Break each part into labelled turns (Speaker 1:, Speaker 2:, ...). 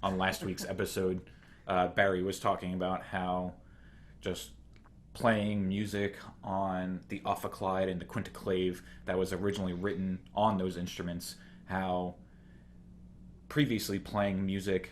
Speaker 1: on last week's episode, Barry was talking about how just playing music on the ophicleide and the quintoclave that was originally written on those instruments, how previously playing music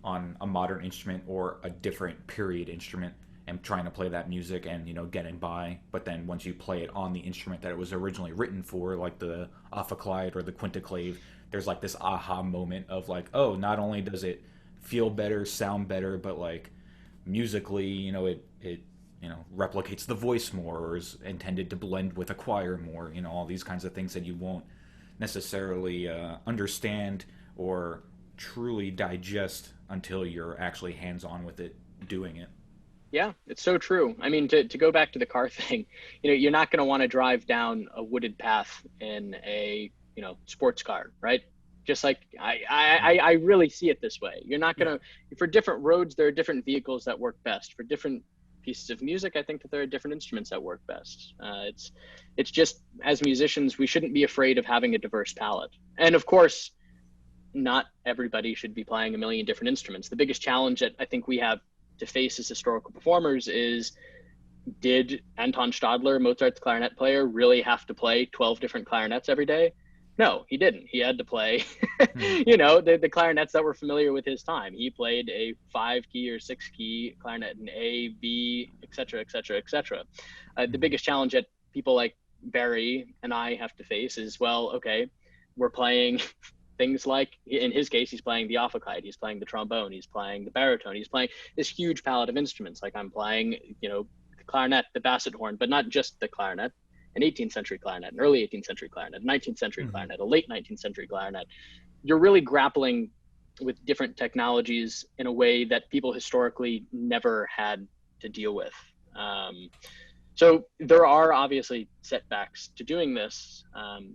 Speaker 1: on a modern instrument or a different period instrument and trying to play that music and, you know, getting by, but then once you play it on the instrument that it was originally written for, like the ophicleide or the quintoclave, there's like this aha moment of like, oh, not only does it feel better, sound better, but like musically, you know, it you know, replicates the voice more or is intended to blend with a choir more, you know, all these kinds of things that you won't necessarily understand or truly digest until you're actually hands-on with it doing it.
Speaker 2: Yeah, it's so true. I mean, to go back to the car thing, you know, you're not going to want to drive down a wooded path in a, you know, sports car, right? Just like I really see it this way. You're not going to, for different roads, there are different vehicles that work best. For different pieces of music, I think that there are different instruments that work best. It's just, as musicians, we shouldn't be afraid of having a diverse palette. And of course, not everybody should be playing a million different instruments. The biggest challenge that I think we have to face as historical performers is, did Anton Stadler, Mozart's clarinet player, really have to play 12 different clarinets every day? No, he didn't. He had to play, you know, the clarinets that were familiar with his time. He played a 5-key or 6-key clarinet in A, B, et cetera, et cetera, et cetera. The biggest challenge that people like Barry and I have to face is, well, okay, we're playing things like, in his case, he's playing the ophicleide, he's playing the trombone, he's playing the baritone, he's playing this huge palette of instruments. Like I'm playing, you know, the clarinet, the basset horn, but not just the clarinet, an 18th century clarinet, an early 18th century clarinet, a 19th century clarinet, a late 19th century clarinet. You're really grappling with different technologies in a way that people historically never had to deal with. So there are obviously setbacks to doing this.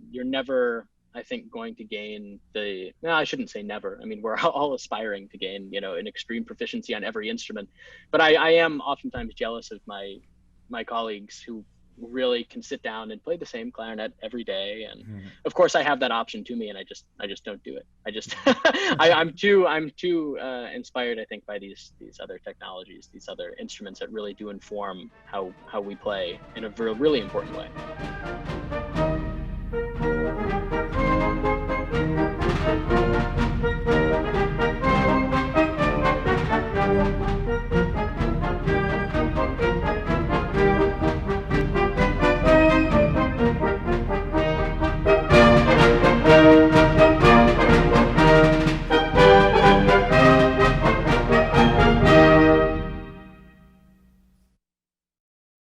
Speaker 2: You're never, I think, going to gain no, I shouldn't say never. I mean, we're all aspiring to gain, you know, an extreme proficiency on every instrument. But I am oftentimes jealous of my colleagues who really can sit down and play the same clarinet every day. And of course I have that option to me, and I just don't do it. I just, I'm too inspired, I think, by these other technologies, these other instruments that really do inform how we play in a really important way.